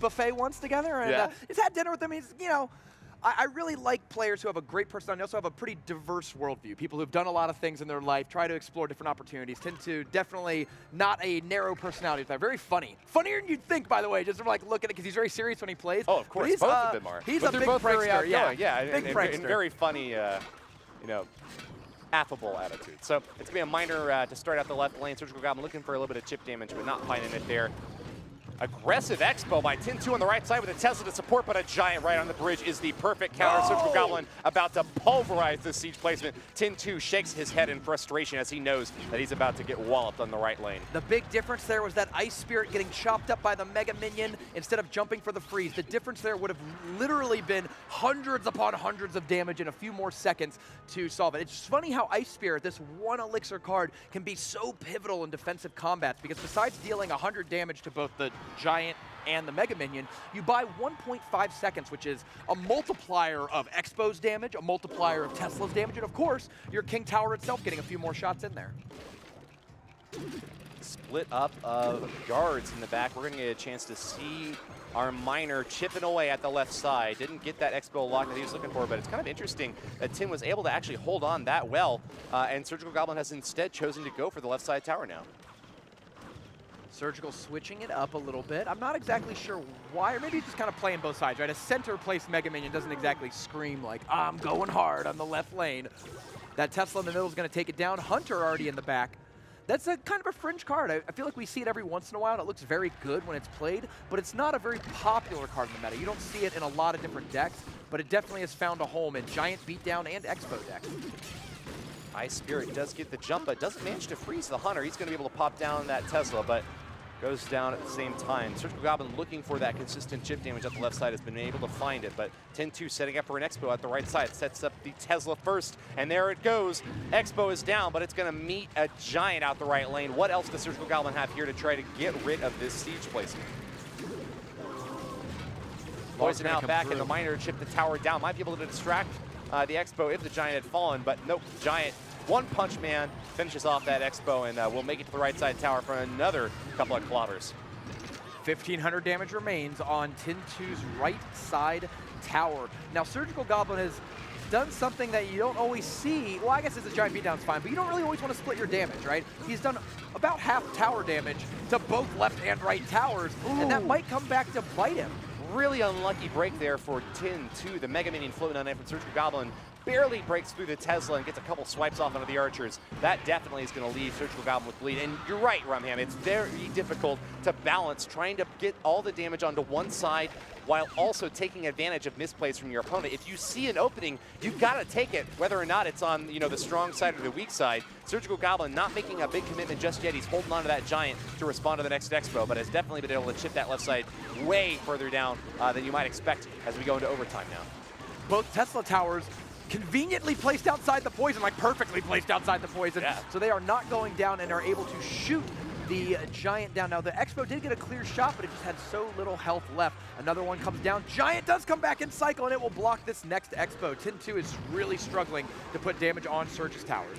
buffet once together, and he's had dinner with him. He's, you know, I really like players who have a great personality. Also have a pretty diverse worldview. People who've done a lot of things in their life, try to explore different opportunities. Tin2 definitely not a narrow personality. They're very funny. Funnier than you'd think, by the way, just from like looking at it, because he's very serious when he plays. Oh, of course, he's, both of them are. He's but a big prankster. Yeah, big and prankster. very funny, you know, affable attitude. So it's gonna be a miner to start out the left lane. Surgical Goblin looking for a little bit of chip damage, but not finding it there. Aggressive expo by Tin2 on the right side with a Tesla to support, but a Giant right on the bridge is the perfect counter. Surgical Goblin about to pulverize this siege placement. Tin2 shakes his head in frustration as he knows that he's about to get walloped on the right lane. The big difference there was that Ice Spirit getting chopped up by the Mega Minion instead of jumping for the freeze. The difference there would have literally been hundreds upon hundreds of damage in a few more seconds to solve it. It's funny how Ice Spirit, this one elixir card, can be so pivotal in defensive combats, because besides dealing 100 damage to both the Giant and the Mega Minion, you buy 1.5 seconds, which is a multiplier of Expo's damage, a multiplier of Tesla's damage, and of course, your King Tower itself getting a few more shots in there. Split up of guards in the back. We're going to get a chance to see our miner chipping away at the left side. Didn't get that Expo lock that he was looking for, but it's kind of interesting that Tin was able to actually hold on that well, and Surgical Goblin has instead chosen to go for the left side tower now. Surgical switching it up a little bit. I'm not exactly sure why, or maybe he's just kind of playing both sides, right? A center-placed Mega Minion doesn't exactly scream like, I'm going hard on the left lane. That Tesla in the middle is going to take it down. Hunter already in the back. That's a kind of a fringe card. I feel like we see it every once in a while, and it looks very good when it's played, but it's not a very popular card in the meta. You don't see it in a lot of different decks, but it definitely has found a home in Giant Beatdown and Expo decks. Ice Spirit does get the jump, but doesn't manage to freeze the Hunter. He's going to be able to pop down that Tesla, but goes down at the same time. Surgical Goblin looking for that consistent chip damage at the left side, has been able to find it, but Tin2 setting up for an Expo at the right side, sets up the Tesla first, and there it goes. Expo is down, but it's going to meet a Giant out the right lane. What else does Surgical Goblin have here to try to get rid of this siege placement? Poison out back, and the miner chipped the tower down. Might be able to distract the Expo if the Giant had fallen, but nope, Giant One Punch Man finishes off that Expo, and will make it to the right side tower for another couple of clobbers. 1,500 damage remains on Tin2's right side tower. Now, Surgical Goblin has done something that you don't always see. Well, I guess it's a Giant Beatdown's fine, but you don't really always want to split your damage, right? He's done about half tower damage to both left and right towers, and that might come back to bite him. Really unlucky break there for Tin2. The Mega Minion floating on in from Surgical Goblin barely breaks through the Tesla and gets a couple swipes off onto the archers. That definitely is going to leave Surgical Goblin with bleed. And you're right, Rumham, it's very difficult to balance trying to get all the damage onto one side while also taking advantage of misplays from your opponent. If you see an opening, you've got to take it, whether or not it's on, you know, the strong side or the weak side. Surgical Goblin not making a big commitment just yet. He's holding on to that Giant to respond to the next Expo, but has definitely been able to chip that left side way further down than you might expect as we go into overtime now. Both Tesla towers conveniently placed outside the poison, like perfectly placed outside the poison. Yeah. So they are not going down and are able to shoot the Giant down. Now, the Expo did get a clear shot, but it just had so little health left. Another one comes down. Giant does come back in cycle, and it will block this next Expo. Tin2 is really struggling to put damage on Surge's towers.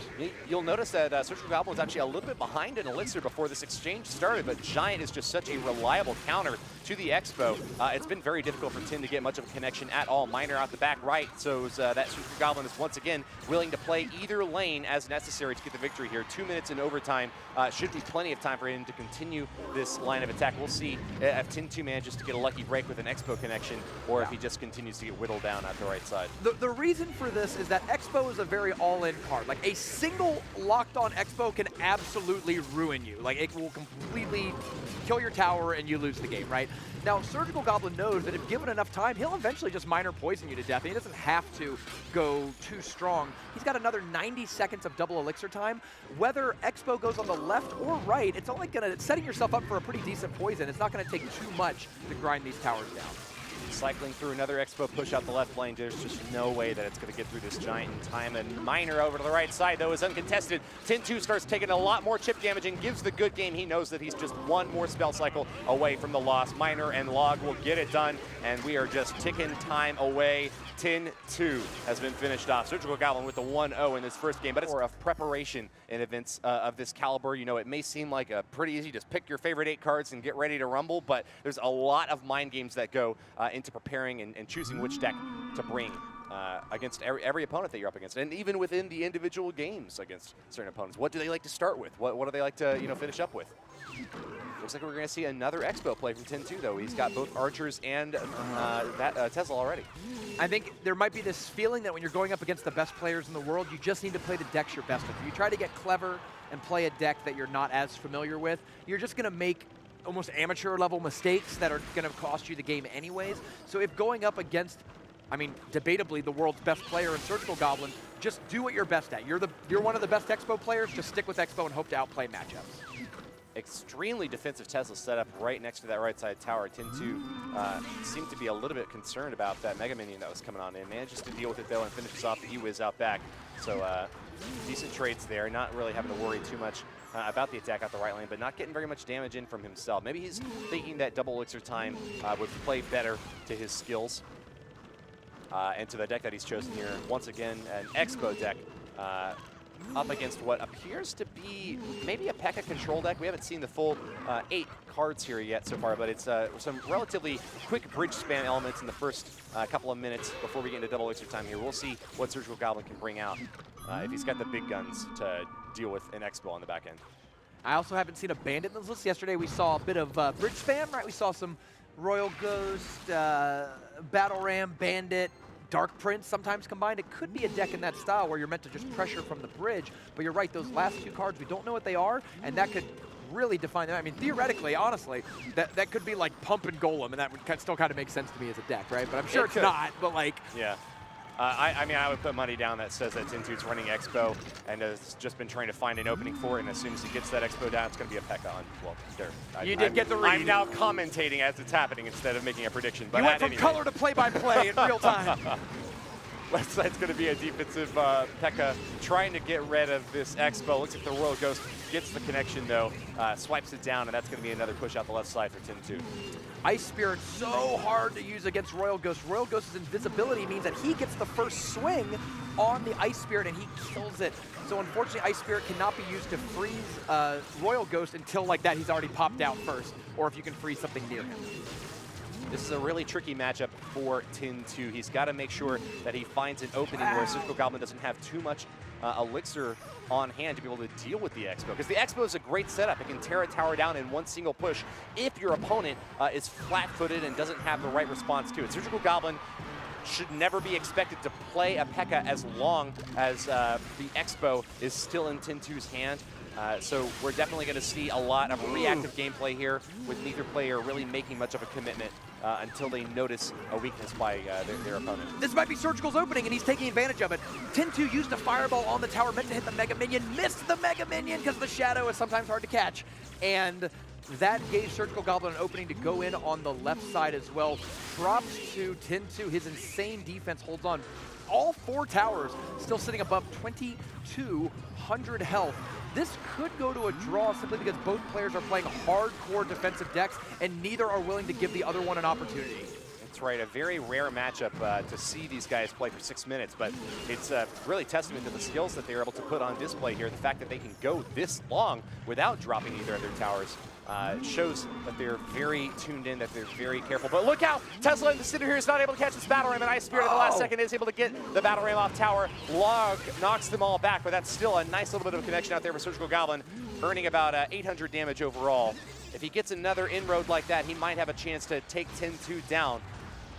You'll notice that Surgical Goblin was actually a little bit behind in Elixir before this exchange started, but Giant is just such a reliable counter to the Expo. It's been very difficult for Tin to get much of a connection at all. Miner out the back right, so that Surgical Goblin is once again willing to play either lane as necessary to get the victory here. 2 minutes in overtime should be plenty of time for him to continue this line of attack. We'll see if Tin2 manages to get a lucky break with an Expo connection, or if he just continues to get whittled down at the right side. The reason for this is that Expo is a very all-in card. Like, a single locked-on Expo can absolutely ruin you. Like, it will completely kill your tower and you lose the game, right? Now, Surgical Goblin knows that if given enough time, he'll eventually just miner poison you to death, and he doesn't have to go too strong. He's got another 90 seconds of double elixir time. Whether Expo goes on the left or right, it's only setting yourself up for a pretty decent poison. It's not gonna take too much to grind these towers down. Cycling through another Expo push out the left lane. There's just no way that it's going to get through this giant in time. And Miner over to the right side, though, is uncontested. Tin2 starts taking a lot more chip damage and gives the good game. He knows that he's just one more spell cycle away from the loss. Miner and Log will get it done, and we are just ticking time away. Tin2 has been finished off. Surgical Goblin with the 1-0 in this first game, but it's more of preparation in events of this caliber. You know, it may seem like pretty easy, just pick your favorite 8 cards and get ready to rumble, but there's a lot of mind games that go into preparing and choosing which deck to bring against every opponent that you're up against, and even within the individual games against certain opponents. What do they like to start with? What do they like to finish up with? Looks like we're going to see another Expo play from Tin2, though. He's got both Archers and Tesla already. I think there might be this feeling that when you're going up against the best players in the world, you just need to play the decks you're best with. If you try to get clever and play a deck that you're not as familiar with, you're just going to make almost amateur level mistakes that are going to cost you the game anyways. So if going up against, I mean, debatably the world's best player in Surgical Goblin, just do what you're best at. You're one of the best Expo players, just stick with Expo and hope to outplay matchups. Extremely defensive Tesla setup right next to that right side tower. Tin2 seemed to be a little bit concerned about that Mega Minion that was coming on in. Manages to deal with it though and finishes off the E-Wiz out back. So decent trades there, not really having to worry too much about the attack out the right lane, but not getting very much damage in from himself. Maybe he's thinking that double elixir time would play better to his skills and to the deck that he's chosen here. Once again, an Expo deck. Up against what appears to be maybe a P.E.K.K.A control deck. We haven't seen the full 8 cards here yet so far, but it's some relatively quick bridge span elements in the first couple of minutes before we get into double elixir time here. We'll see what Surgical Goblin can bring out if he's got the big guns to deal with an Expo on the back end. I also haven't seen a Bandit in this list. Yesterday we saw a bit of bridge spam, right? We saw some Royal Ghost, Battle Ram, Bandit, Dark Prince sometimes combined. It could be a deck in that style where you're meant to just pressure from the bridge, but you're right, those last 2 cards, we don't know what they are, and that could really define them. I mean, theoretically, honestly, that could be like Pump and Golem, and that would still kind of make sense to me as a deck, right? But I'm sure it's not, but like... Yeah. I mean, I would put money down that says that Tin2's running Expo and has just been trying to find an opening for it, and as soon as he gets that Expo down, it's going to be a P.E.K.K.A on. Well, there. You did get the read. I'm now commentating as it's happening instead of making a prediction. But you went from color to play-by-play in real time. Left side's going to be a defensive P.E.K.K.A trying to get rid of this Expo. Looks like the Royal Ghost gets the connection, though. Swipes it down, and that's going to be another push out the left side for Tin2. Ice Spirit so hard to use against Royal Ghost. Royal Ghost's invisibility means that he gets the first swing on the Ice Spirit and he kills it. So unfortunately, Ice Spirit cannot be used to freeze Royal Ghost until like that he's already popped out first, or if you can freeze something near him. This is a really tricky matchup for Tin2. He's got to make sure that he finds an opening where Surgical Goblin doesn't have too much elixir on hand to be able to deal with the Expo. Because the Expo is a great setup. It can tear a tower down in one single push if your opponent is flat-footed and doesn't have the right response to it. Surgical Goblin should never be expected to play a P.E.K.K.A as long as the Expo is still in Tin2's hand. So we're definitely going to see a lot of reactive gameplay here with neither player really making much of a commitment until they notice a weakness by their opponent. This might be Surgical's opening, and he's taking advantage of it. Tin2 used a fireball on the tower, meant to hit the Mega Minion, missed the Mega Minion because the shadow is sometimes hard to catch. And that gave Surgical Goblin an opening to go in on the left side as well. Props to Tin2, his insane defense holds on. All 4 towers still sitting above 2,200 health. This could go to a draw simply because both players are playing hardcore defensive decks and neither are willing to give the other one an opportunity. That's right, a very rare matchup to see these guys play for 6 minutes, but it's really testament to the skills that they're able to put on display here. The fact that they can go this long without dropping either of their towers shows that they're very tuned in, that they're very careful. But look out! Tesla in the center here is not able to catch this Battle Ram, and Ice Spirit at the last second is able to get the Battle Ram off tower. Log knocks them all back, but that's still a nice little bit of a connection out there for Surgical Goblin, earning about 800 damage overall. If he gets another inroad like that, he might have a chance to take Tin2 down.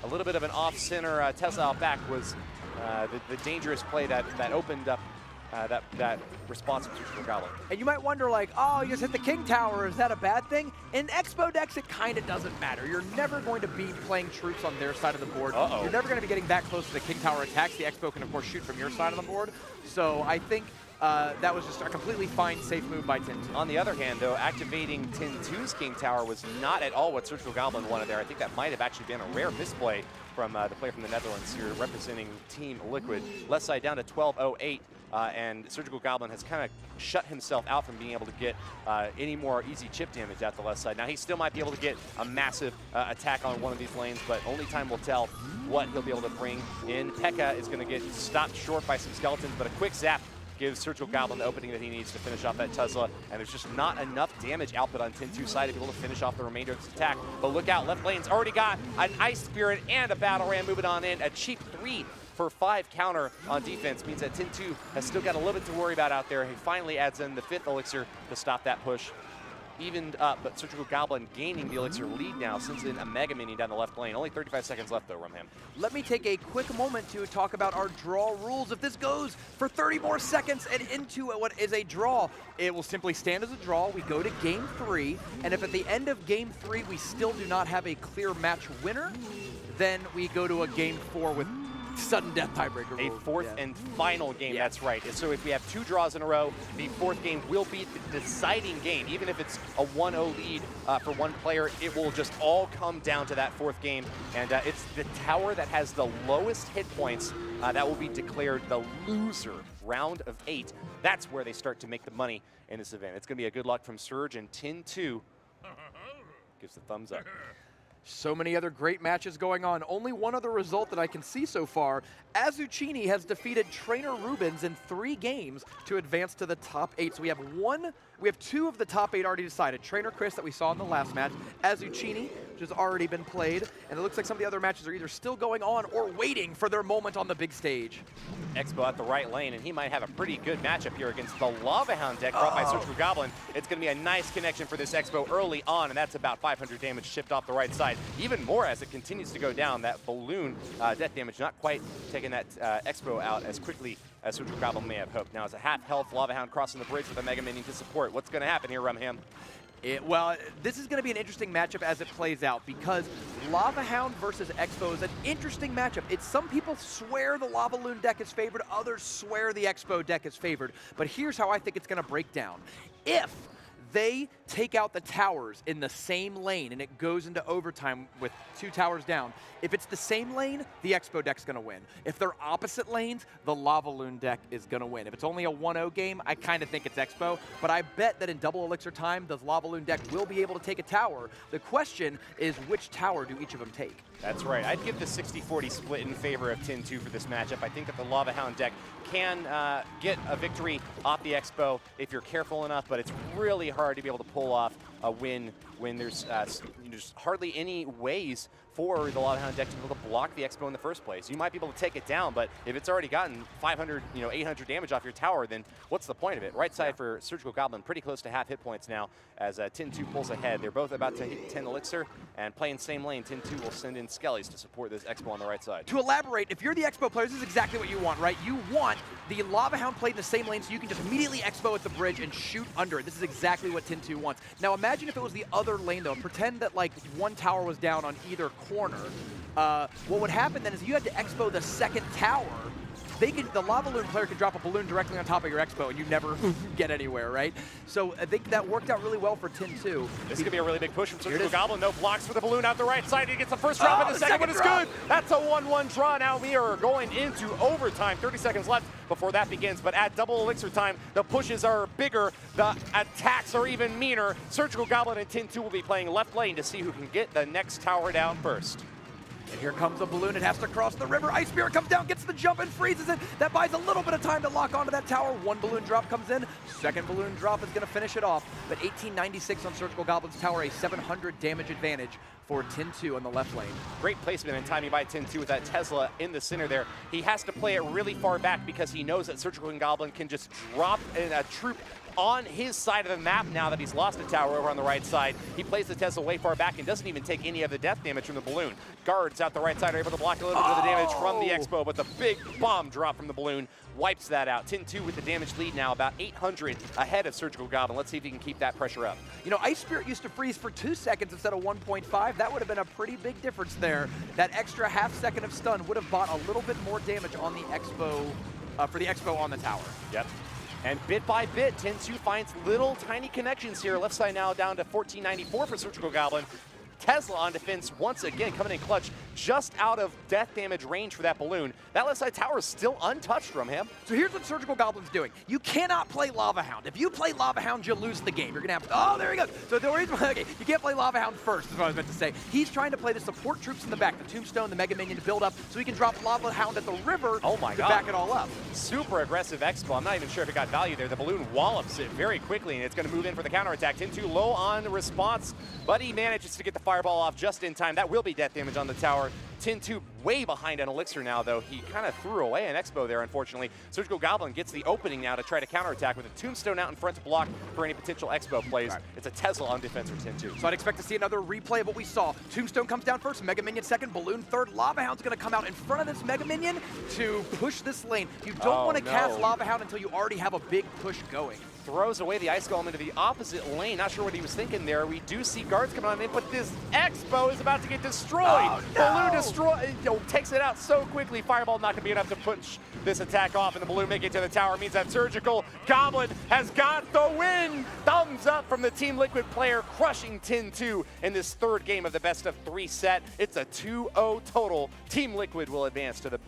A little bit of an off-center Tesla out back was the dangerous play that opened up that response from Surgical Goblin. And you might wonder, like, oh, you just hit the King Tower, is that a bad thing? In Expo decks, it kind of doesn't matter. You're never going to be playing troops on their side of the board. You're never going to be getting that close to the King Tower attacks. The Expo can, of course, shoot from your side of the board. So I think that was just a completely fine, safe move by Tin2. On the other hand, though, activating Tin2's King Tower was not at all what Surgical Goblin wanted there. I think that might have actually been a rare misplay from the player from the Netherlands here representing Team Liquid. Left side down to 12:08, and Surgical Goblin has kind of shut himself out from being able to get any more easy chip damage at the left side. Now, he still might be able to get a massive attack on one of these lanes, but only time will tell what he'll be able to bring in. Pekka is going to get stopped short by some skeletons, but a quick zap gives Surgical Goblin the opening that he needs to finish off that Tesla, and there's just not enough damage output on Tin2's side to be able to finish off the remainder of this attack. But look out, left lane's already got an Ice Spirit and a Battle Ram moving on in. A cheap 3 for 5 counter on defense means that Tin2 has still got a little bit to worry about out there. He finally adds in the 5th elixir to stop that push. Evened up, but Surgical Goblin gaining the elixir lead now, sends in a Mega Minion down the left lane. Only 35 seconds left though, Rumham. Let me take a quick moment to talk about our draw rules. If this goes for 30 more seconds and into what is a draw, it will simply stand as a draw. We go to game 3, and if at the end of game 3 we still do not have a clear match winner, then we go to a game 4 with sudden death tiebreaker A rules. fourth and final game, that's right. So if we have 2 draws in a row, the 4th game will be the deciding game. Even if it's a 1-0 lead for one player, it will just all come down to that 4th game. And it's the tower that has the lowest hit points that will be declared the loser. Round of 8. That's where they start to make the money in this event. It's going to be a good luck from Surge, and Tin2 gives the thumbs up. So many other great matches going on. Only one other result that I can see so far. Azucini has defeated Trainer Rubens in 3 games to advance to the top 8. So we have 2 of the top 8 already decided. Trainer Chris that we saw in the last match, Azucini, which has already been played, and it looks like some of the other matches are either still going on or waiting for their moment on the big stage. Expo at the right lane, and he might have a pretty good matchup here against the Lava Hound deck brought by Surgical Goblin. It's going to be a nice connection for this Expo early on, and that's about 500 damage shipped off the right side. Even more as it continues to go down. That balloon death damage not quite taking that Expo out as quickly as Surgical Goblin may have hoped. Now it's a half health Lava Hound crossing the bridge with a Mega Minion to support. What's going to happen here, Rumham? Well, this is going to be an interesting matchup as it plays out because Lava Hound versus Expo is an interesting matchup. Some people swear the Lava Loon deck is favored, others swear the Expo deck is favored. But here's how I think it's going to break down. If they take out the towers in the same lane and it goes into overtime with 2 towers down, if it's the same lane, the Expo deck's going to win. If they're opposite lanes, the Lava Loon deck is going to win. If it's only a 1-0 game, I kind of think it's Expo, but I bet that in double elixir time, the Lava Loon deck will be able to take a tower. The question is, which tower do each of them take? That's right. I'd give the 60-40 split in favor of Tin2 for this matchup. I think that the Lava Hound deck can get a victory off the Expo if you're careful enough, but it's really hard to be able to pull off a win when there's hardly any ways for the Lava Hound deck to be able to block the Expo in the first place. You might be able to take it down, but if it's already gotten 500, 800 damage off your tower, then what's the point of it? Right side for Surgical Goblin, pretty close to half hit points now as Tin2 pulls ahead. They're both about to hit 10 elixir, and playing same lane, Tin2 will send in Skellies to support this Expo on the right side. To elaborate, if you're the Expo player, this is exactly what you want, right? You want the Lava Hound played in the same lane so you can just immediately Expo at the bridge and shoot under it. This is exactly what Tin2 wants. Now imagine if it was the other lane though. Pretend that like 1 tower was down on either corner. What would happen then is you had to Expo the 2nd tower. The Lava Loon player could drop a balloon directly on top of your Expo and you never get anywhere, right? So I think that worked out really well for Tin2. This could be a really big push from Surgical Goblin. No blocks for the balloon out the right side. He gets the first drop, and the second one is good. That's a 1-1 draw. Now we are going into overtime. 30 seconds left before that begins. But at double elixir time, the pushes are bigger. The attacks are even meaner. Surgical Goblin and Tin2 will be playing left lane to see who can get the next tower down first. And here comes a balloon. It has to cross the river. Ice Spirit comes down, gets the jump, and freezes it. That buys a little bit of time to lock onto that tower. 1 balloon drop comes in. 2nd balloon drop is going to finish it off. But 1896 on Surgical Goblin's tower, a 700 damage advantage for Tin2 on the left lane. Great placement and timing by Tin2 with that Tesla in the center there. He has to play it really far back because he knows that Surgical Goblin can just drop in a troop on his side of the map now that he's lost a tower over on the right side. He plays the Tesla way far back and doesn't even take any of the death damage from the balloon. Guards out the right side are able to block a little bit of the damage from the Expo, but the big bomb drop from the balloon wipes that out. Tin2 with the damage lead now, about 800 ahead of Surgical Goblin. Let's see if he can keep that pressure up. Ice Spirit used to freeze for 2 seconds instead of 1.5. That would have been a pretty big difference there. That extra half second of stun would have bought a little bit more damage on the Expo, for the Expo on the tower. Yep. And bit by bit, Tin2 finds little tiny connections here. Left side now down to 1494 for Surgical Goblin. Tesla on defense once again coming in clutch, just out of death damage range for that balloon. That left side tower is still untouched from him. So here's what Surgical Goblin's doing. You cannot play Lava Hound. If you play Lava Hound, you lose the game. You're gonna have, oh, there he goes. So the reason why, okay, you can't play Lava Hound first, is what I was meant to say. He's trying to play the support troops in the back, the Tombstone, the Mega Minion to build up, so he can drop Lava Hound at the river Oh my to God. back it all up. Super aggressive Expo. I'm not even sure if it got value there. The balloon wallops it very quickly, and it's going to move in for the counterattack. Tin2 low on response, but he manages to get the fireball off just in time. That will be death damage on the tower. Tin2 way behind on Elixir now, though. He kind of threw away an Expo there, unfortunately. Surgical Goblin gets the opening now to try to counterattack with a Tombstone out in front to block for any potential Expo plays. Right. It's a Tesla on defense for Tin2. So I'd expect to see another replay of what we saw. Tombstone comes down first, Mega Minion second, Balloon third. Lava Hound's gonna come out in front of this Mega Minion to push this lane. You don't want to cast Lava Hound until you already have a big push going. Throws away the Ice Golem into the opposite lane. Not sure what he was thinking there. We do see guards coming on in, but this Expo is about to get destroyed. Oh, no! Balloon takes it out so quickly. Fireball not going to be enough to push this attack off, and the Balloon make it to the tower. Means that Surgical Goblin has got the win. Thumbs up from the Team Liquid player, crushing Tin2 in this third game of the best of 3 set. It's a 2-0 total. Team Liquid will advance to the